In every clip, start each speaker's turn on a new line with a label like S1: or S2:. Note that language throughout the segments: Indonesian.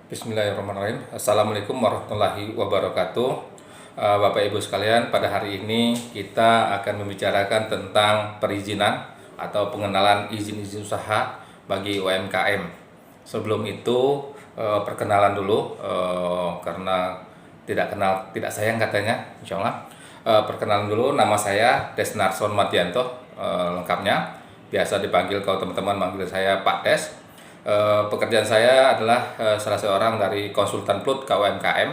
S1: Bismillahirrahmanirrahim. Assalamualaikum warahmatullahi wabarakatuh. Bapak Ibu sekalian, pada hari ini kita akan membicarakan tentang perizinan atau pengenalan izin-izin usaha bagi UMKM. Sebelum itu, perkenalan dulu, karena tidak kenal tidak sayang katanya, insya Allah. Perkenalan dulu, nama saya Desnarson Madianto, lengkapnya. Biasa dipanggil, kalau teman-teman manggil saya Pak Des. Pekerjaan saya adalah salah seorang dari konsultan PLUT KUMKM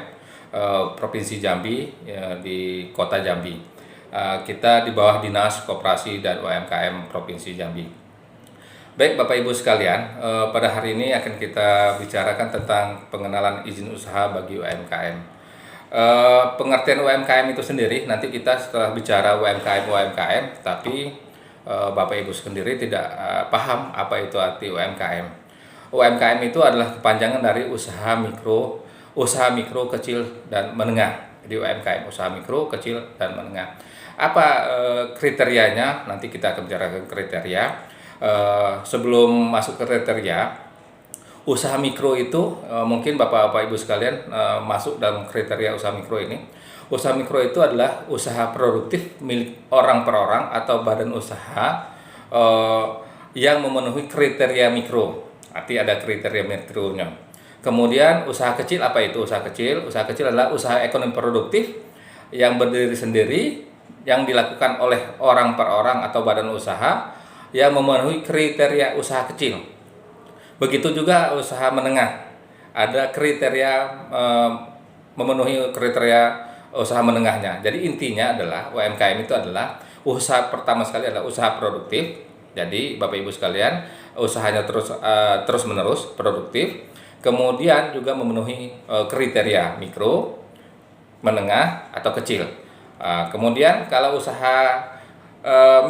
S1: Provinsi Jambi, di Kota Jambi. Kita di bawah Dinas Koperasi dan UMKM Provinsi Jambi. Baik Bapak Ibu sekalian, pada hari ini akan kita bicarakan tentang pengenalan izin usaha bagi UMKM. Pengertian UMKM itu sendiri, nanti kita setelah bicara UMKM, tapi Bapak Ibu sendiri tidak paham apa itu arti UMKM. UMKM itu adalah kepanjangan dari usaha mikro, kecil dan menengah. Jadi UMKM usaha mikro, kecil dan menengah. Apa kriterianya? Nanti kita akan bicarakan kriteria. Sebelum masuk ke kriteria, usaha mikro itu mungkin Bapak-Bapak Ibu sekalian masuk dalam kriteria usaha mikro ini. Usaha mikro itu adalah usaha produktif milik orang per orang atau badan usaha yang memenuhi kriteria mikro. Arti ada kriteria mikronya. Kemudian usaha kecil, apa itu usaha kecil? Usaha kecil adalah usaha ekonomi produktif yang berdiri sendiri, yang dilakukan oleh orang per orang atau badan usaha yang memenuhi kriteria usaha kecil. Begitu juga usaha menengah. Ada kriteria memenuhi kriteria usaha menengahnya. Jadi intinya adalah UMKM itu adalah usaha, pertama sekali adalah usaha produktif. Jadi Bapak Ibu sekalian, usahanya terus menerus produktif, kemudian juga memenuhi kriteria mikro, menengah atau kecil. Kemudian kalau usaha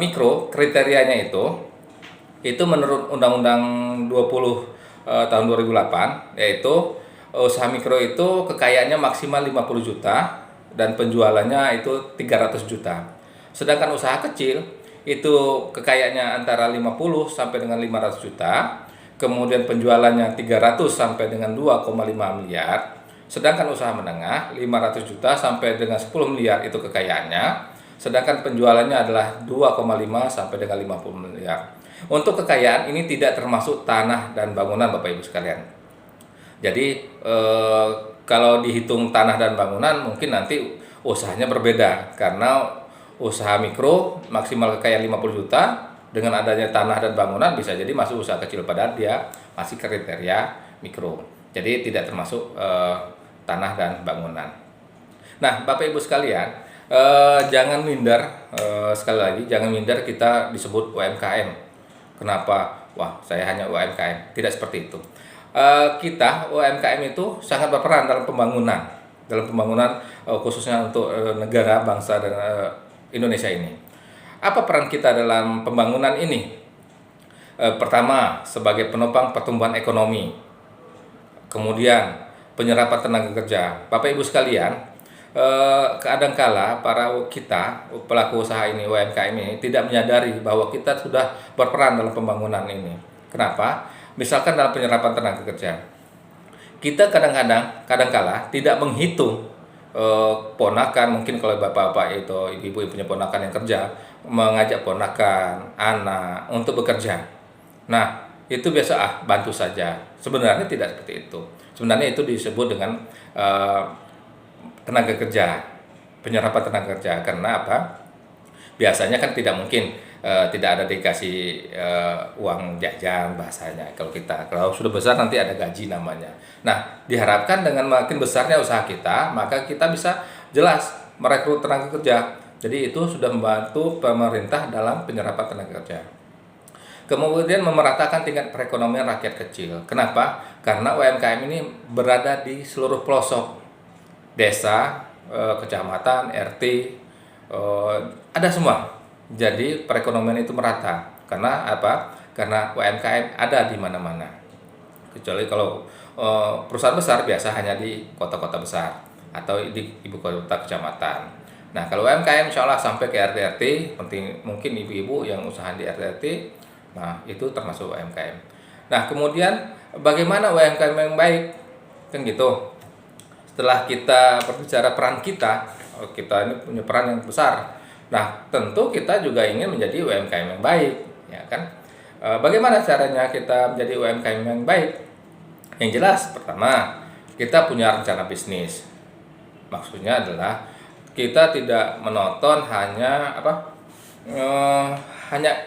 S1: mikro, kriterianya itu menurut Undang-Undang 20 tahun 2008, yaitu usaha mikro itu kekayaannya maksimal 50 juta dan penjualannya itu 300 juta. Sedangkan usaha kecil itu kekayaannya antara 50 sampai dengan 500 juta, kemudian penjualannya 300 sampai dengan 2,5 miliar. Sedangkan usaha menengah 500 juta sampai dengan 10 miliar itu kekayaannya, sedangkan penjualannya adalah 2,5 sampai dengan 50 miliar. Untuk kekayaan ini tidak termasuk tanah dan bangunan Bapak Ibu sekalian. Jadi kalau dihitung tanah dan bangunan mungkin nanti usahanya berbeda, karena usaha mikro maksimal kekayaan 50 juta, dengan adanya tanah dan bangunan bisa jadi masuk usaha kecil, padahal dia masih kriteria mikro. Jadi tidak termasuk tanah dan bangunan. Nah, Bapak Ibu sekalian, jangan minder, sekali lagi jangan minder kita disebut UMKM. Kenapa? Wah, saya hanya UMKM. Tidak seperti itu. Kita UMKM itu sangat berperan dalam pembangunan khususnya untuk negara, bangsa dan Indonesia ini. Apa peran kita dalam pembangunan ini? Pertama, sebagai penopang pertumbuhan ekonomi. Kemudian penyerapan tenaga kerja. Bapak Ibu sekalian, kadangkala para kita pelaku usaha ini, UMKM ini, tidak menyadari bahwa kita sudah berperan dalam pembangunan ini. Kenapa? Misalkan dalam penyerapan tenaga kerja, kita kadangkala tidak menghitung ponakan. Mungkin kalau bapak-bapak itu, ibu-ibu yang punya ponakan yang kerja, mengajak ponakan, anak untuk bekerja. Nah, itu biasa bantu saja. Sebenarnya tidak seperti itu. Sebenarnya itu disebut dengan tenaga kerja, penyerapan tenaga kerja. Karena apa? Biasanya kan tidak mungkin tidak ada dikasih uang jajan bahasanya. Kalau sudah besar nanti ada gaji namanya. Nah, diharapkan dengan makin besarnya usaha kita, maka kita bisa jelas merekrut tenaga kerja. Jadi itu sudah membantu pemerintah dalam penyerapan tenaga kerja. Kemudian memeratakan tingkat perekonomian rakyat kecil. Kenapa? Karena UMKM ini berada di seluruh pelosok desa, kecamatan, RT, ada semua. Jadi perekonomian itu merata. Karena apa? Karena UMKM ada di mana-mana. Kecuali kalau perusahaan besar biasa hanya di kota-kota besar atau di ibu kota kecamatan. Nah, kalau UMKM insya Allah sampai ke RT-RT, mungkin ibu-ibu yang usaha di RT-RT, nah itu termasuk UMKM. Nah, kemudian bagaimana UMKM yang baik? kan gitu. Setelah kita berbicara peran kita, kita ini punya peran yang besar. Nah, tentu kita juga ingin menjadi UMKM yang baik, ya kan? Bagaimana caranya kita menjadi UMKM yang baik? Yang jelas, pertama, kita punya rencana bisnis. Maksudnya adalah kita tidak menonton hanya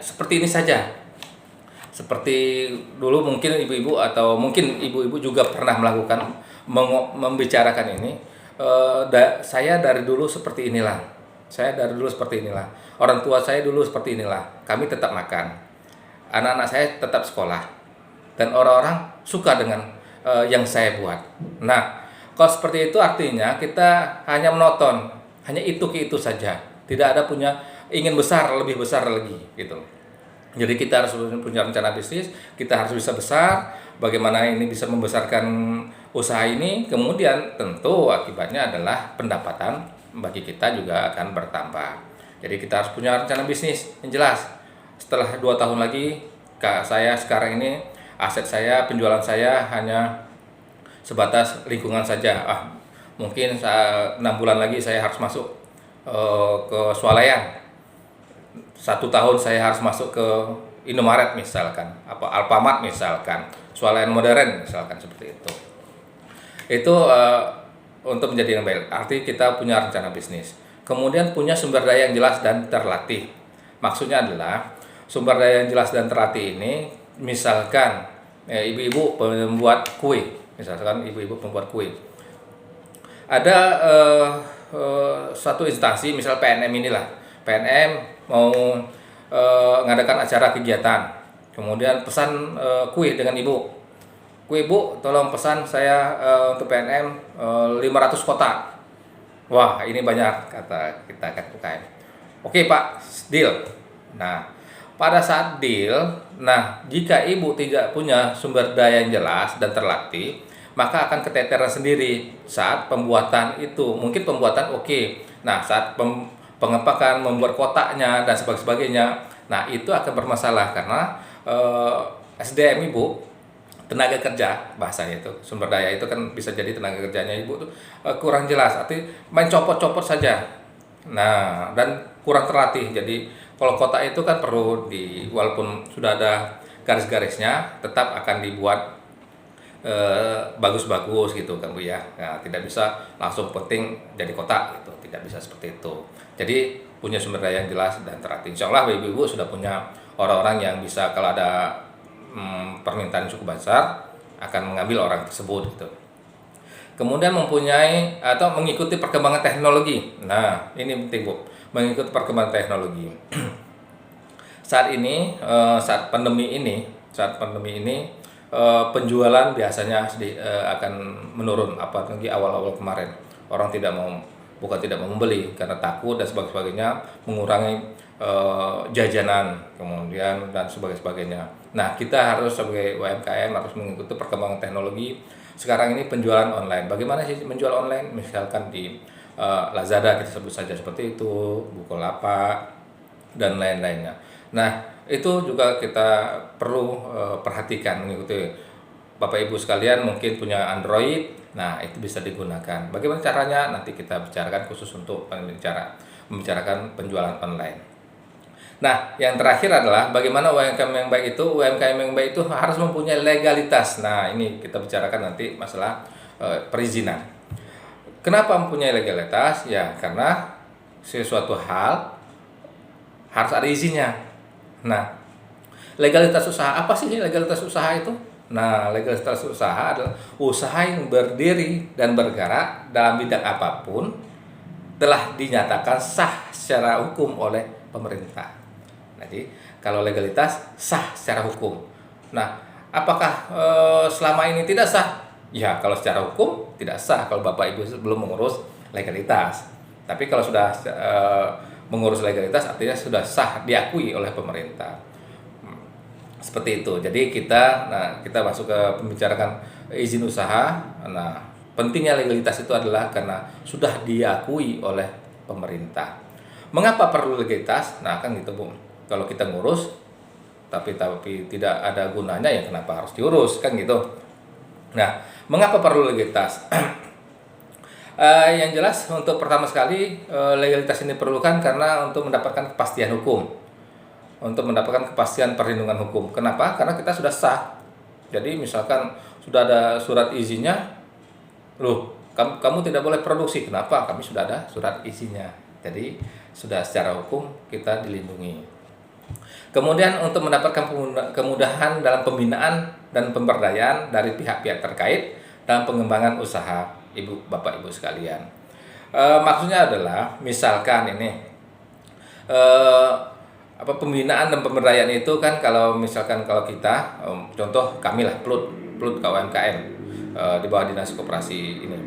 S1: seperti ini saja. Seperti dulu mungkin ibu-ibu atau mungkin ibu-ibu juga pernah melakukan membicarakan ini. Saya dari dulu seperti inilah. Saya dari dulu seperti inilah. Orang tua saya dulu seperti inilah. Kami tetap makan. Anak-anak saya tetap sekolah. Dan orang-orang suka dengan yang saya buat. Nah, kalau seperti itu artinya kita hanya menonton, hanya itu ke itu saja. Tidak ada punya ingin besar, lebih besar lagi gitu. Jadi kita harus punya rencana bisnis, kita harus bisa besar, bagaimana ini bisa membesarkan usaha ini, kemudian tentu akibatnya adalah pendapatan bagi kita juga akan bertambah. Jadi kita harus punya rencana bisnis yang jelas. Setelah 2 tahun lagi, saya sekarang ini aset saya, penjualan saya hanya sebatas lingkungan saja. Mungkin 6 bulan lagi saya harus masuk ke swalayan. 1 tahun saya harus masuk ke Indomaret misalkan, Alfamart misalkan, swalayan modern misalkan, seperti itu. Itu untuk menjadi yang baik. Artinya kita punya rencana bisnis. Kemudian punya sumber daya yang jelas dan terlatih. Maksudnya adalah sumber daya yang jelas dan terlatih ini, misalkan ibu-ibu pembuat kue, misalkan ibu-ibu pembuat kue. Ada suatu instansi, misal PNM inilah. PNM mau ngadakan acara kegiatan, kemudian pesan kue dengan ibu. Kue ibu, tolong pesan saya untuk PNM 500 kotak. Wah, ini banyak, kata kita kan UKM. Oke Pak, deal. Nah, pada saat deal, jika ibu tidak punya sumber daya yang jelas dan terlatih, maka akan keteteran sendiri saat pembuatan itu. Mungkin pembuatan oke. Nah, saat pengepakan, membuat kotaknya dan sebagainya, nah itu akan bermasalah karena SDM ibu, tenaga kerja bahasanya itu, sumber daya itu kan bisa jadi tenaga kerjanya ibu tuh kurang jelas, artinya main copot-copot saja. Nah, dan kurang terlatih. Jadi kalau kotak itu kan perlu walaupun sudah ada garis-garisnya, tetap akan dibuat bagus-bagus gitu kan Bu ya. Nah, tidak bisa langsung penting jadi kotak gitu, tidak bisa seperti itu. Jadi punya sumber daya yang jelas dan terlatih. Insya Allah ibu-ibu sudah punya orang-orang yang bisa, kalau ada permintaan yang cukup besar, akan mengambil orang tersebut gitu. Kemudian mempunyai atau mengikuti perkembangan teknologi. Nah, ini penting Bu, mengikuti perkembangan teknologi. Saat pandemi ini, penjualan biasanya akan menurun, apalagi awal-awal kemarin. Orang bukan tidak mau membeli karena takut dan sebagainya, mengurangi jajanan, kemudian dan sebagainya. Nah, kita harus sebagai UMKM harus mengikuti perkembangan teknologi. Sekarang ini penjualan online. Bagaimana sih menjual online? Misalkan di Lazada, kita sebut saja seperti itu, Bukalapak dan lain-lainnya. Nah, itu juga kita perlu perhatikan, mengikuti. Bapak Ibu sekalian mungkin punya Android, nah itu bisa digunakan. Bagaimana caranya? Nanti kita bicarakan khusus untuk membicarakan penjualan online. Nah, yang terakhir adalah bagaimana UMKM yang baik itu. UMKM yang baik itu harus mempunyai legalitas. Nah, ini kita bicarakan nanti masalah perizinan. Kenapa mempunyai legalitas? Ya, karena sesuatu hal harus ada izinnya. Nah, legalitas usaha, apa sih legalitas usaha itu? Nah, legalitas usaha adalah usaha yang berdiri dan bergerak dalam bidang apapun telah dinyatakan sah secara hukum oleh pemerintah. Jadi, kalau legalitas sah secara hukum. Nah, apakah selama ini tidak sah? Ya, kalau secara hukum tidak sah kalau Bapak Ibu belum mengurus legalitas. Tapi kalau sudah mengurus legalitas artinya sudah sah, diakui oleh pemerintah. Seperti itu. Jadi kita masuk ke pembicarakan izin usaha. Nah, pentingnya legalitas itu adalah karena sudah diakui oleh pemerintah. Mengapa perlu legalitas? Nah, kan gitu Bu. Kalau kita ngurus tapi tidak ada gunanya, ya kenapa harus diurus, kan gitu. Nah, mengapa perlu legalitas? Yang jelas untuk pertama sekali legalitas ini diperlukan karena untuk mendapatkan kepastian hukum, untuk mendapatkan kepastian perlindungan hukum. Kenapa? Karena kita sudah sah. Jadi misalkan sudah ada surat izinnya, loh, kamu tidak boleh produksi. Kenapa? Kami sudah ada surat izinnya. Jadi sudah secara hukum kita dilindungi. Kemudian untuk mendapatkan kemudahan dalam pembinaan dan pemberdayaan dari pihak-pihak terkait dalam pengembangan usaha Bapak Ibu sekalian. Maksudnya adalah misalkan ini pembinaan dan pemberdayaan itu kan kalau misalkan kalau kita contoh kami lah Plut KUMKM di bawah Dinas Koperasi ini.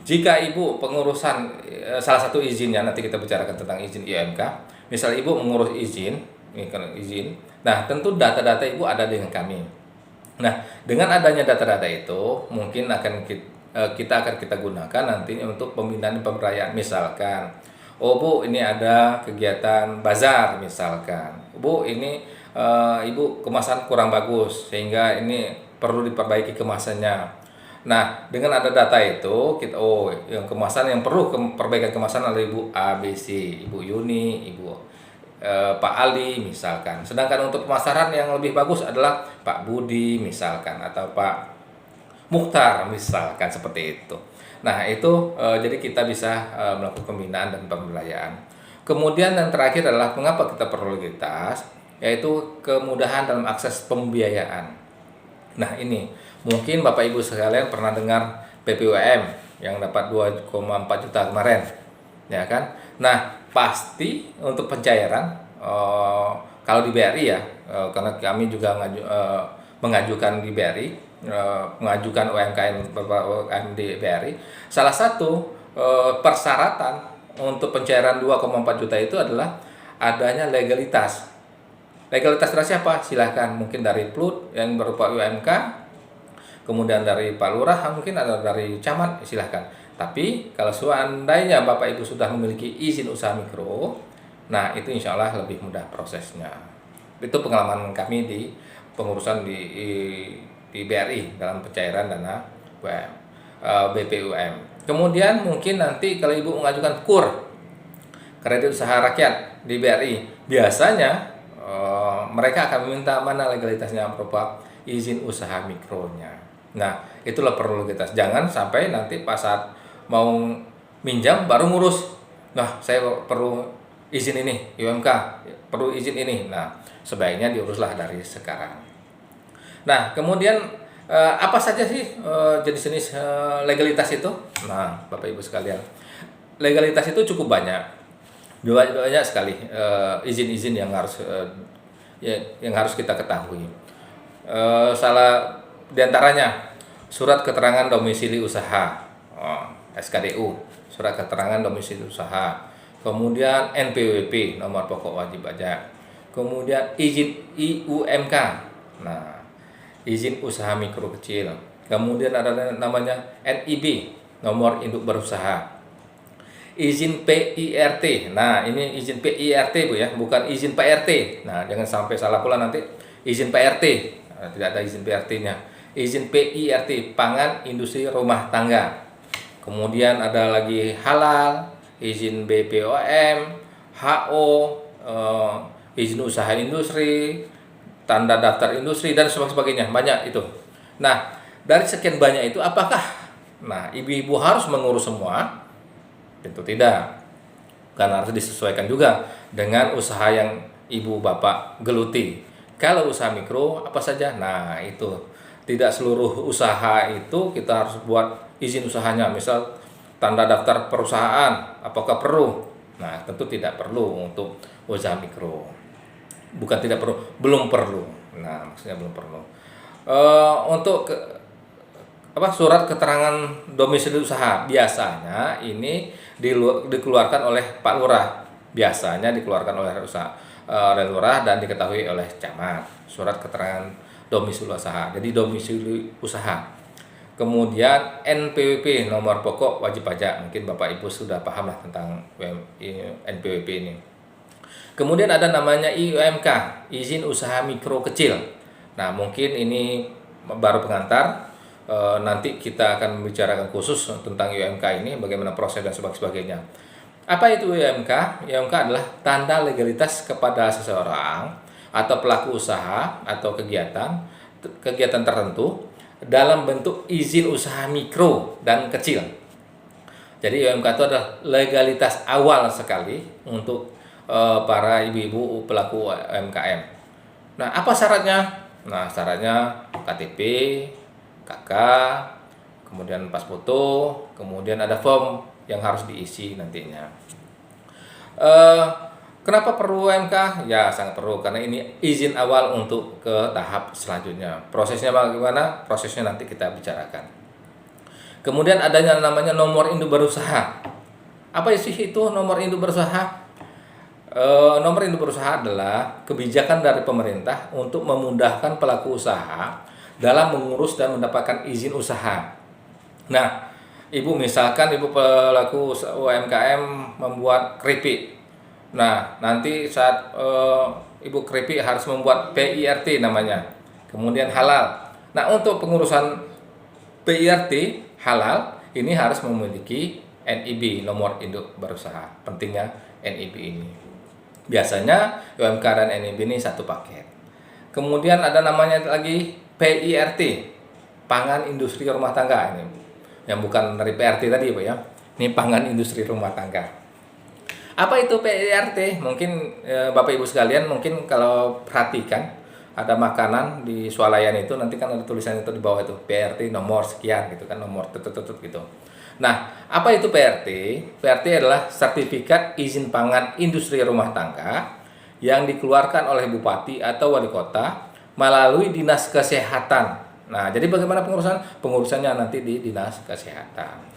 S1: Jika Ibu pengurusan salah satu izinnya, nanti kita bicarakan tentang izin IUMK. Misal Ibu mengurus izin, ini kan izin. Nah, tentu data-data Ibu ada dengan kami. Nah, dengan adanya data-data itu mungkin akan kita gunakan nantinya untuk pembinaan dan pemberdayaan. Misalkan, oh Bu, ini ada kegiatan bazar misalkan. Bu, ini Ibu kemasan kurang bagus sehingga ini perlu diperbaiki kemasannya. Nah, dengan ada data itu kita yang kemasan yang perlu perbaikan kemasan adalah Ibu ABC, Ibu Yuni, Ibu Pak Ali misalkan. Sedangkan untuk pemasaran yang lebih bagus adalah Pak Budi misalkan atau Pak Mukhtar misalkan, seperti itu. Nah, itu jadi kita bisa melakukan pembinaan dan pemberdayaan. Kemudian yang terakhir adalah mengapa kita perlu legalitas, yaitu kemudahan dalam akses pembiayaan. Nah, ini mungkin Bapak Ibu sekalian pernah dengar PPUM yang dapat 2,4 juta kemarin, ya kan? Nah, pasti untuk pencairan kalau di BRI ya, karena kami juga mengajukan di BRI, mengajukan UMKM beberapa UMKM di BRI. Salah satu persyaratan untuk pencairan 2,4 juta itu adalah adanya legalitas. Legalitas dari siapa? Silahkan, mungkin dari Plut yang berupa UMK, kemudian dari Pak Lurah, mungkin ada dari camat, silahkan. Tapi kalau seandainya Bapak Ibu sudah memiliki izin usaha mikro, nah itu insya Allah lebih mudah prosesnya. Itu pengalaman kami di pengurusan di BRI dalam pencairan dana BPUM. Kemudian mungkin nanti kalau Ibu mengajukan KUR, kredit usaha rakyat di BRI, biasanya mereka akan meminta mana legalitasnya berupa izin usaha mikronya. Nah, itulah perlu legalitas. Jangan sampai nanti pas saat mau minjam baru ngurus. Nah, saya perlu izin ini, IUMK, perlu izin ini. Nah, sebaiknya diuruslah dari sekarang. Nah, kemudian apa saja sih jenis-jenis legalitas itu? Nah, Bapak Ibu sekalian, legalitas itu cukup banyak. Banyak sekali izin-izin yang harus kita ketahui. Salah diantaranya surat keterangan domisili usaha, SKDU, surat keterangan domisili usaha. Kemudian NPWP, nomor pokok wajib pajak. Kemudian izin IUMK, nah izin usaha mikro kecil. Kemudian ada namanya NIB, nomor induk berusaha. Izin PIRT. Nah, ini izin PIRT Bu ya, bukan izin PRT. Nah, jangan sampai salah pula nanti izin PRT. Nah, tidak ada izin PRT-nya. Izin PIRT, pangan industri rumah tangga. Kemudian ada lagi halal, izin BPOM, HO, izin usaha industri, tanda daftar industri dan sebagainya. Banyak itu. Nah, dari sekian banyak itu apakah ibu-ibu harus mengurus semua? Tentu tidak, karena harus disesuaikan juga dengan usaha yang ibu bapak geluti. Kalau usaha mikro apa saja? Nah, itu tidak seluruh usaha itu kita harus buat izin usahanya. Misal tanda daftar perusahaan, apakah perlu? Nah, tentu tidak perlu untuk usaha mikro. Bukan tidak perlu, belum perlu. Nah, maksudnya belum perlu. Untuk surat keterangan domisili usaha biasanya ini dikeluarkan oleh Pak Lurah, biasanya dikeluarkan oleh Lurah dan diketahui oleh camat, surat keterangan domisili usaha. Jadi domisili usaha. Kemudian NPWP, nomor pokok wajib pajak. Mungkin Bapak Ibu sudah paham lah tentang NPWP ini. Kemudian ada namanya IUMK, izin usaha mikro kecil. Nah, mungkin ini baru pengantar. nanti kita akan membicarakan khusus tentang UMK ini, bagaimana proses dan sebagainya. Apa itu UMK? UMK adalah tanda legalitas kepada seseorang atau pelaku usaha atau kegiatan tertentu dalam bentuk izin usaha mikro dan kecil. Jadi UMK itu adalah legalitas awal sekali untuk para ibu-ibu pelaku UMKM. Nah, apa syaratnya? Nah, syaratnya KTP, KK, kemudian pas foto, kemudian ada form yang harus diisi nantinya. Kenapa perlu UMK? Ya, sangat perlu karena ini izin awal untuk ke tahap selanjutnya. Prosesnya bagaimana? Prosesnya nanti kita bicarakan. Kemudian adanya namanya nomor induk berusaha. Apa sih itu nomor induk berusaha? Nomor induk berusaha adalah kebijakan dari pemerintah untuk memudahkan pelaku usaha dalam mengurus dan mendapatkan izin usaha. Nah, misalkan ibu pelaku UMKM membuat keripik. Nah, nanti saat ibu keripik harus membuat PIRT namanya, kemudian halal. Nah, untuk pengurusan PIRT halal ini harus memiliki NIB, nomor induk berusaha. Pentingnya NIB ini. Biasanya UMK dan NIB ini satu paket. Kemudian ada namanya lagi PIRT, pangan industri rumah tangga ini. Yang bukan dari PRT tadi Pak ya. Ini pangan industri rumah tangga. Apa itu PIRT? Mungkin Bapak Ibu sekalian mungkin kalau perhatikan ada makanan di swalayan itu nanti kan ada tulisan itu di bawah itu PRT nomor sekian gitu kan, nomor tutut gitu. Nah, apa itu PRT? PRT adalah sertifikat izin pangan industri rumah tangga yang dikeluarkan oleh bupati atau wali kota melalui dinas kesehatan. Nah, jadi bagaimana pengurusannya nanti di dinas kesehatan.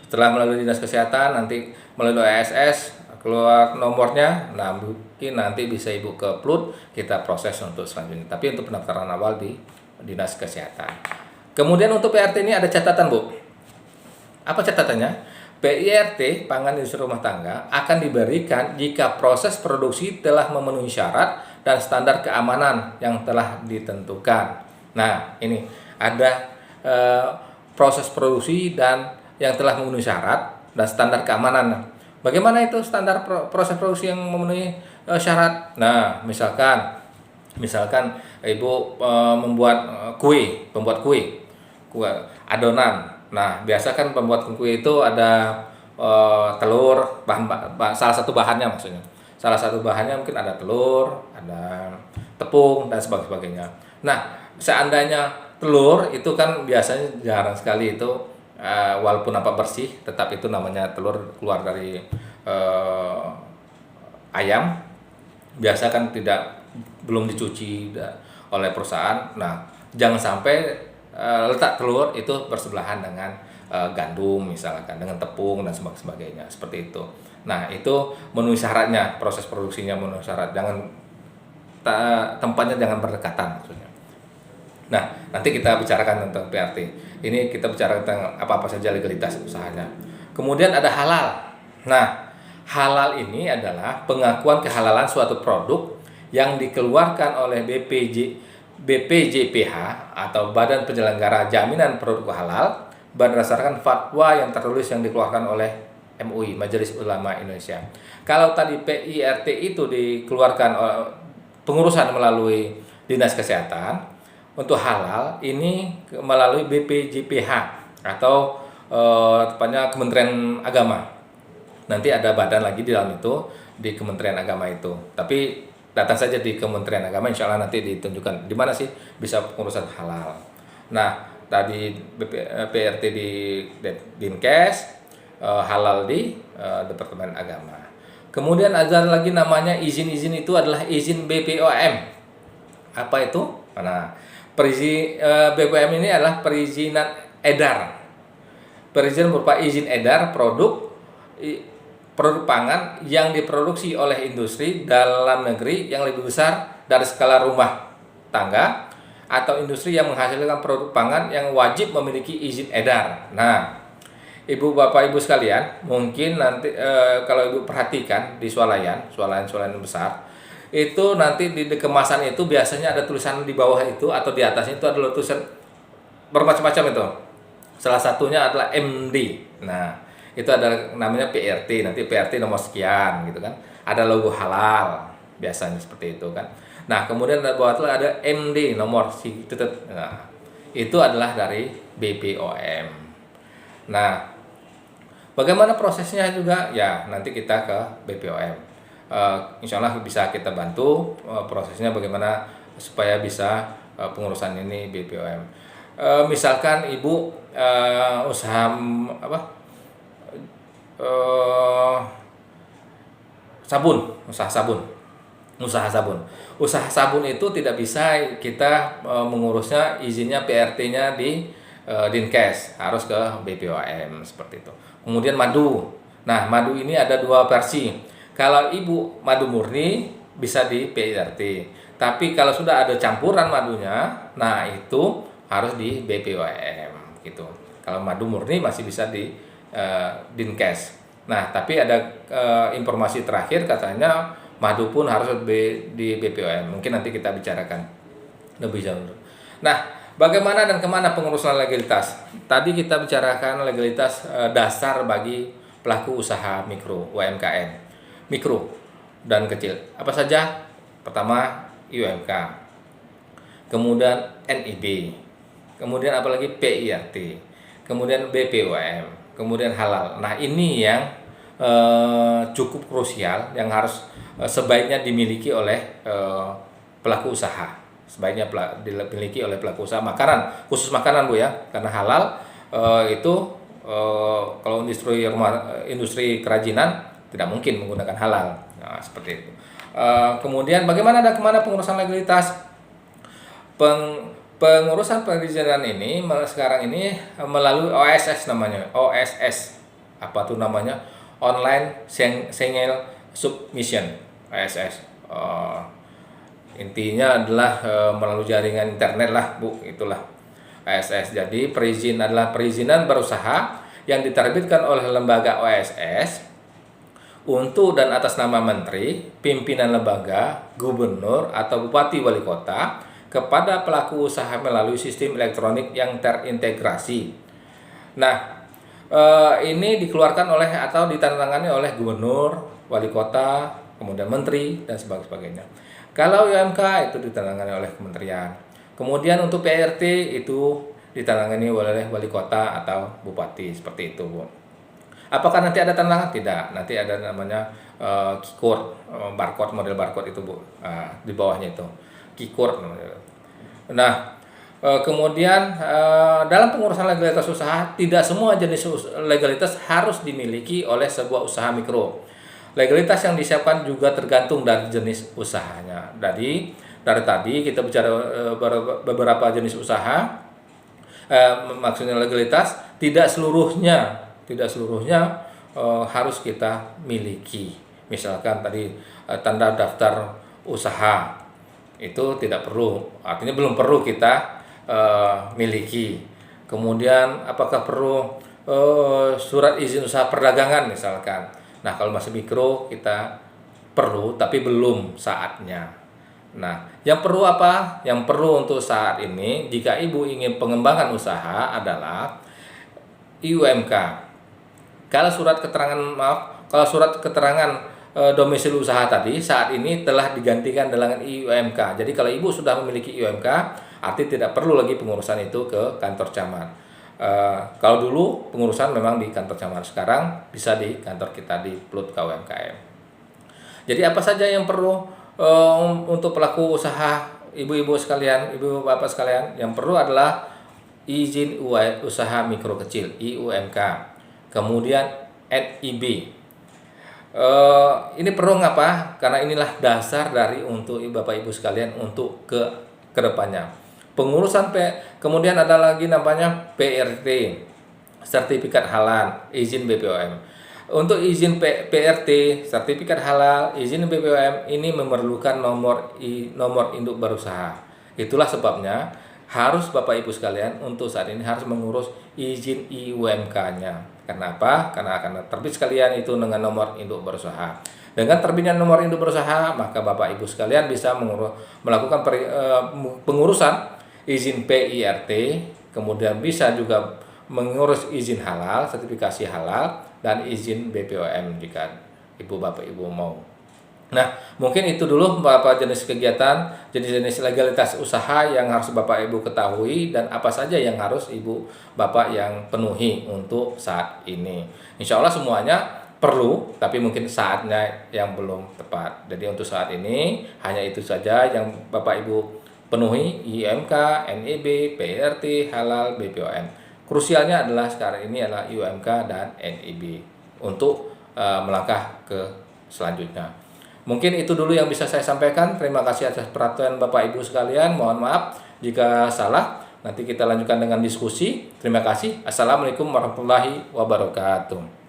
S1: Setelah melalui dinas kesehatan nanti melalui ASS keluar nomornya, nah mungkin nanti bisa ibu ke PLUD, kita proses untuk selanjutnya. Tapi untuk pendaftaran awal di dinas kesehatan. Kemudian untuk PRT ini ada catatan Bu. Apa catatannya? PIRT pangan industri rumah tangga akan diberikan jika proses produksi telah memenuhi syarat dan standar keamanan yang telah ditentukan. Nah, ini ada proses produksi dan yang telah memenuhi syarat dan standar keamanan. Bagaimana itu standar proses produksi yang memenuhi syarat? Nah, misalkan ibu membuat kue adonan. Nah, biasa kan pembuat kue itu ada telur, salah satu bahannya maksudnya. Salah satu bahannya mungkin ada telur, ada tepung dan sebagainya. Nah, seandainya telur itu kan biasanya jarang sekali itu walaupun bersih, tetap itu namanya telur keluar dari ayam. Biasa kan belum dicuci oleh perusahaan. Nah, jangan sampai letak telur itu bersebelahan dengan gandum misalkan, dengan tepung dan sebagainya seperti itu. Nah, itu memenuhi syaratnya, proses produksinya memenuhi syarat. Tempatnya jangan berdekatan maksudnya. Nah, nanti kita bicarakan tentang PRT. Ini kita bicara tentang apa-apa saja legalitas usahanya. Kemudian ada halal. Nah, halal ini adalah pengakuan kehalalan suatu produk yang dikeluarkan oleh BPJPH atau Badan Penyelenggara Jaminan Produk Halal berdasarkan fatwa yang tertulis yang dikeluarkan oleh MUI, Majelis Ulama Indonesia. Kalau tadi PIRT itu dikeluarkan pengurusan melalui Dinas Kesehatan, untuk halal ini melalui BPJPH atau tepatnya Kementerian Agama. Nanti ada badan lagi di dalam itu di Kementerian Agama itu. Tapi datang saja di Kementerian Agama, insya Allah nanti ditunjukkan di mana sih bisa pengurusan halal. Nah, tadi PRT di Dinkes, halal di Departemen Agama. Kemudian ada lagi namanya izin-izin itu adalah izin BPOM. Apa itu? Nah, BPOM ini adalah perizinan edar. Perizinan berupa izin edar produk pangan yang diproduksi oleh industri dalam negeri yang lebih besar dari skala rumah tangga atau industri yang menghasilkan produk pangan yang wajib memiliki izin edar. Nah, Ibu Bapak Ibu sekalian, mungkin nanti kalau Ibu perhatikan di swalayan besar, itu nanti di kemasan itu biasanya ada tulisan di bawah itu atau di atasnya itu adalah tulisan bermacam-macam itu. Salah satunya adalah MD. Nah, itu ada namanya PRT. Nanti PRT nomor sekian gitu kan. Ada logo halal biasanya seperti itu kan. Nah, kemudian bawah itu ada MD nomor si titik. Nah, itu adalah dari BPOM. Nah, bagaimana prosesnya juga ya nanti kita ke BPOM. Insya Allah bisa kita bantu prosesnya bagaimana supaya bisa pengurusan ini BPOM. Misalkan ibu usaha apa usaha sabun itu tidak bisa kita mengurusnya izinnya PRT-nya di Dinkes, harus ke BPOM seperti itu. Kemudian madu. Nah, madu ini ada dua versi. Kalau ibu madu murni bisa di PRT. Tapi kalau sudah ada campuran madunya, nah itu harus di BPOM gitu. Kalau madu murni masih bisa di Dinkes. Nah, tapi ada informasi terakhir katanya madu pun harus di BPOM. Mungkin nanti kita bicarakan lebih jauh. Nah, bagaimana dan kemana pengurusan legalitas? Tadi kita bicarakan legalitas dasar bagi pelaku usaha mikro UMKM, mikro dan kecil. Apa saja? Pertama UMK, kemudian NIB, kemudian apalagi PIRT, kemudian BPOM, kemudian halal. Nah, ini yang cukup krusial yang harus sebaiknya dimiliki oleh pelaku usaha. Sebaiknya dimiliki oleh pelaku usaha makanan, khusus makanan Bu ya, karena halal itu kalau industri kerajinan tidak mungkin menggunakan halal. Nah, seperti itu. Kemudian bagaimana dan kemana pengurusan legalitas? Pengurusan perizinan ini sekarang ini melalui OSS namanya. OSS apa tuh namanya? Online Single Submission, OSS. Intinya adalah melalui jaringan internet lah Bu, itulah OSS. Jadi perizin adalah perizinan berusaha yang diterbitkan oleh lembaga OSS untuk dan atas nama menteri, pimpinan lembaga, gubernur atau bupati wali kota kepada pelaku usaha melalui sistem elektronik yang terintegrasi. Nah, ini dikeluarkan oleh atau ditandatangani oleh gubernur, wali kota, kemudian menteri dan sebagainya. Kalau UMK itu ditandatangani oleh kementerian. Kemudian untuk PRT itu ditandatangani oleh wali kota atau bupati, seperti itu Bu. Apakah nanti ada tanda tangan? Tidak. Nanti ada namanya KeyCode, barcode, model barcode itu Bu. Di bawahnya itu KeyCode. Nah, kemudian dalam pengurusan legalitas usaha, tidak semua jenis legalitas harus dimiliki oleh sebuah usaha mikro. Legalitas yang disiapkan juga tergantung dari jenis usahanya. Dari tadi kita bicara beberapa jenis usaha, maksudnya legalitas tidak seluruhnya harus kita miliki. Misalkan tadi tanda daftar usaha itu tidak perlu, artinya belum perlu kita miliki. Kemudian apakah perlu surat izin usaha perdagangan misalkan. Nah, kalau masih mikro kita perlu tapi belum saatnya. Nah, yang perlu apa? Yang perlu untuk saat ini jika ibu ingin pengembangan usaha adalah IUMK. Kalau surat keterangan domisili usaha tadi saat ini telah digantikan dengan IUMK. Jadi kalau ibu sudah memiliki IUMK, arti tidak perlu lagi pengurusan itu ke kantor camat. Kalau dulu pengurusan memang di kantor camat, sekarang bisa di kantor kita di Plut KUMKM. Jadi apa saja yang perlu untuk pelaku usaha, ibu-ibu sekalian, ibu bapak sekalian, yang perlu adalah izin usaha mikro kecil IUMK, kemudian NIB. Ini perlu ngapa? Karena inilah dasar dari untuk bapak ibu sekalian untuk ke depannya. Pengurusan kemudian ada lagi namanya PRT, sertifikat halal, izin BPOM. Untuk izin PRT, sertifikat halal, izin BPOM ini memerlukan nomor induk berusaha. Itulah sebabnya harus Bapak Ibu sekalian untuk saat ini harus mengurus izin IUMK-nya. Kenapa? Karena akan terbit sekalian itu dengan nomor induk berusaha. Dengan terbitnya nomor induk berusaha, maka Bapak Ibu sekalian bisa melakukan pengurusan izin PIRT, kemudian bisa juga mengurus izin halal, sertifikasi halal, dan izin BPOM jika Ibu Bapak Ibu mau. Nah, mungkin itu dulu Bapak jenis kegiatan, jenis-jenis legalitas usaha yang harus Bapak Ibu ketahui dan apa saja yang harus Ibu Bapak yang penuhi untuk saat ini. Insya Allah semuanya perlu, tapi mungkin saatnya yang belum tepat. Jadi untuk saat ini hanya itu saja yang Bapak Ibu penuhi: IUMK, NIB, PRT, halal, BPOM. Krusialnya adalah sekarang ini adalah IUMK dan NIB untuk melangkah ke selanjutnya. Mungkin itu dulu yang bisa saya sampaikan. Terima kasih atas perhatian Bapak Ibu sekalian. Mohon maaf jika salah. Nanti kita lanjutkan dengan diskusi. Terima kasih. Assalamualaikum warahmatullahi wabarakatuh.